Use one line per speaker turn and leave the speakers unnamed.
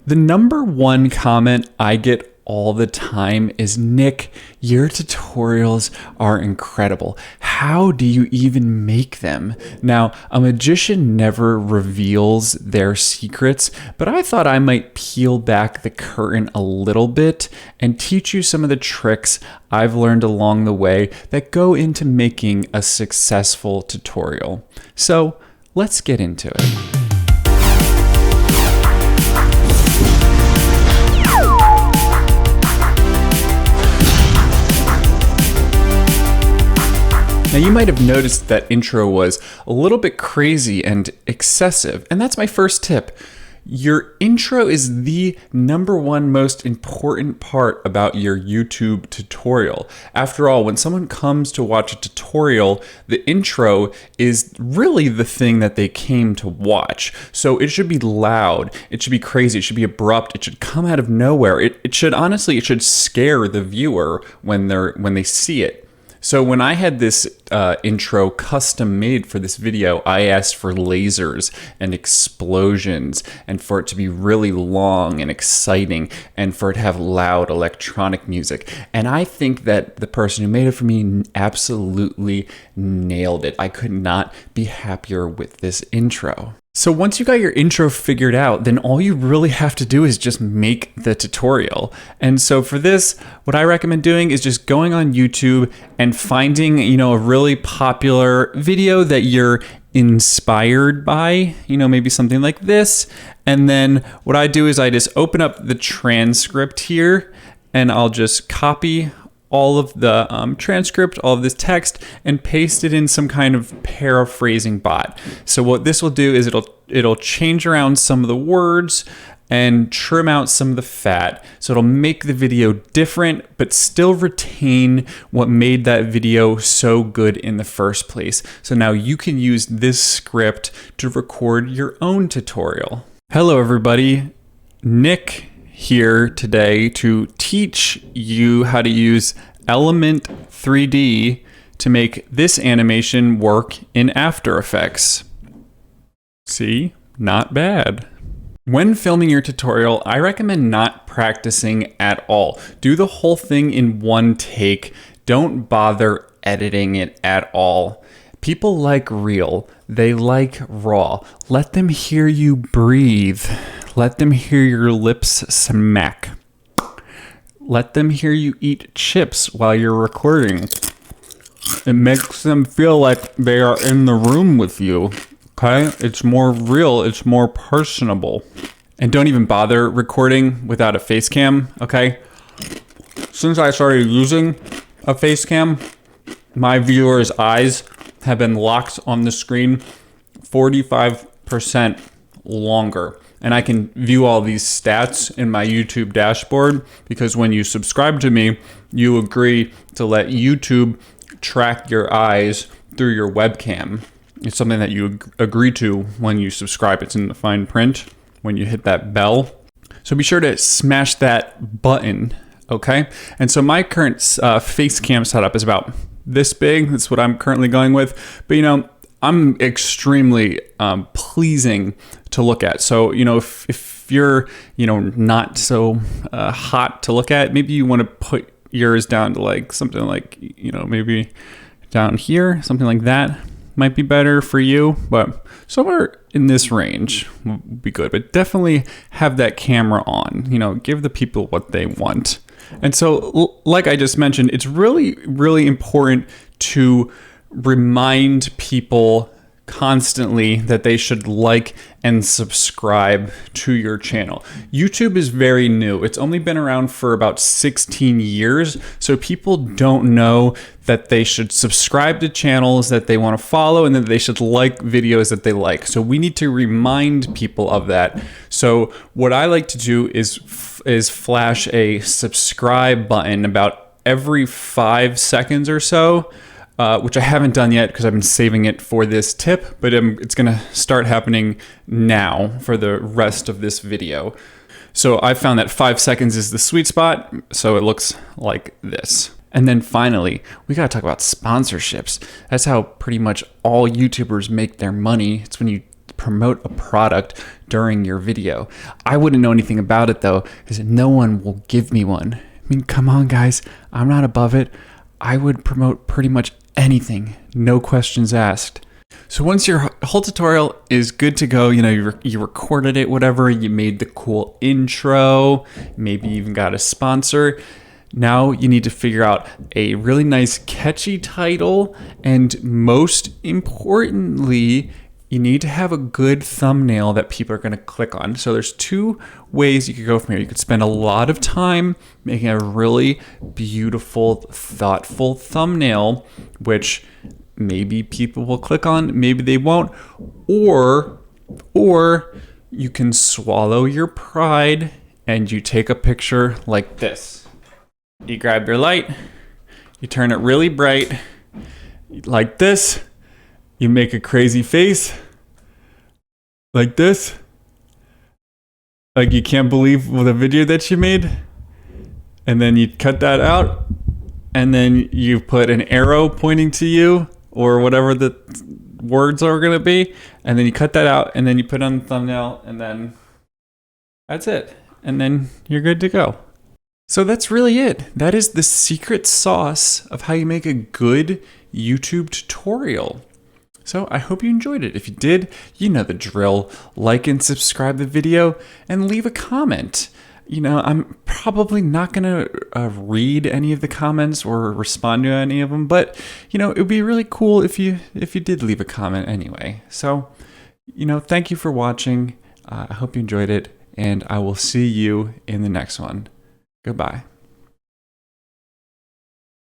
The number one comment I get all the time is, Nick, your tutorials are incredible. How do you even make them? Now, a magician never reveals their secrets, but I thought I might peel back the curtain a little bit and teach you some of the tricks I've learned along the way that go into making a successful tutorial. So let's get into it. Now you might have noticed that intro was a little bit crazy and excessive, and that's my first tip. Your intro is the number one most important part about your YouTube tutorial. After all, when someone comes to watch a tutorial, the intro is really the thing that they came to watch. So it should be loud, it should be crazy, it should be abrupt, it should come out of nowhere. It should scare the viewer when they see it. So when I had this intro custom made for this video, I asked for lasers and explosions and for it to be really long and exciting and for it to have loud electronic music. And I think that the person who made it for me absolutely nailed it. I could not be happier with this intro. So once you got your intro figured out, then all you really have to do is just make the tutorial. And so for this, what I recommend doing is just going on YouTube and finding, a really popular video that you're inspired by, maybe something like this. And then what I do is I just open up the transcript here and I'll just copy all of the transcript, all of this text, and paste it in some kind of paraphrasing bot. So what this will do is it'll change around some of the words and trim out some of the fat. So it'll make the video different, but still retain what made that video so good in the first place. So now you can use this script to record your own tutorial. Hello, everybody. Nick here today to teach you how to use Element 3D to make this animation work in After Effects. See? Not bad. When filming your tutorial, I recommend not practicing at all. Do the whole thing in one take. Don't bother editing it at all. People like real. They like raw. Let them hear you breathe. Let them hear your lips smack. Let them hear you eat chips while you're recording. It makes them feel like they are in the room with you, okay? It's more real, it's more personable. And don't even bother recording without a face cam, okay? Since I started using a face cam, my viewers' eyes have been locked on the screen 45% longer. And I can view all these stats in my YouTube dashboard because when you subscribe to me, you agree to let YouTube track your eyes through your webcam. It's something that you agree to when you subscribe. It's in the fine print when you hit that bell. So be sure to smash that button, okay? And so my current face cam setup is about this big. That's what I'm currently going with. But I'm extremely pleasing to look at. So, if you're, not so hot to look at, maybe you want to put yours down to like something like, maybe down here, something like that might be better for you. But somewhere in this range would be good. But definitely have that camera on, give the people what they want. And so, like I just mentioned, it's really, really important to remind people constantly that they should like and subscribe to your channel. YouTube is very new. It's only been around for about 16 years. So people don't know that they should subscribe to channels that they want to follow and that they should like videos that they like. So we need to remind people of that. So what I like to do is flash a subscribe button about every 5 seconds or so. Which I haven't done yet because I've been saving it for this tip, but it's gonna start happening now for the rest of this video. So I found that 5 seconds is the sweet spot, so it looks like this. And then finally, we gotta talk about sponsorships. That's how pretty much all YouTubers make their money. It's when you promote a product during your video. I wouldn't know anything about it though, because no one will give me one. I mean, come on guys, I'm not above it. I would promote pretty much anything, no questions asked. So once your whole tutorial is good to go, you recorded it, whatever, you made the cool intro, maybe even got a sponsor. Now you need to figure out a really nice catchy title, and most importantly, you need to have a good thumbnail that people are going to click on. So there's two ways you could go from here. You could spend a lot of time making a really beautiful, thoughtful thumbnail, which maybe people will click on, maybe they won't, or you can swallow your pride and you take a picture like this. You grab your light, you turn it really bright, like this. You make a crazy face, like this. Like you can't believe the video that you made. And then you cut that out, and then you put an arrow pointing to you, or whatever the words are gonna be. And then you cut that out, and then you put on the thumbnail, and then that's it. And then you're good to go. So that's really it. That is the secret sauce of how you make a good YouTube tutorial. So I hope you enjoyed it. If you did, you know the drill. Like and subscribe the video and leave a comment. I'm probably not gonna read any of the comments or respond to any of them, but it would be really cool if you did leave a comment anyway. So, thank you for watching. I hope you enjoyed it, and I will see you in the next one. Goodbye.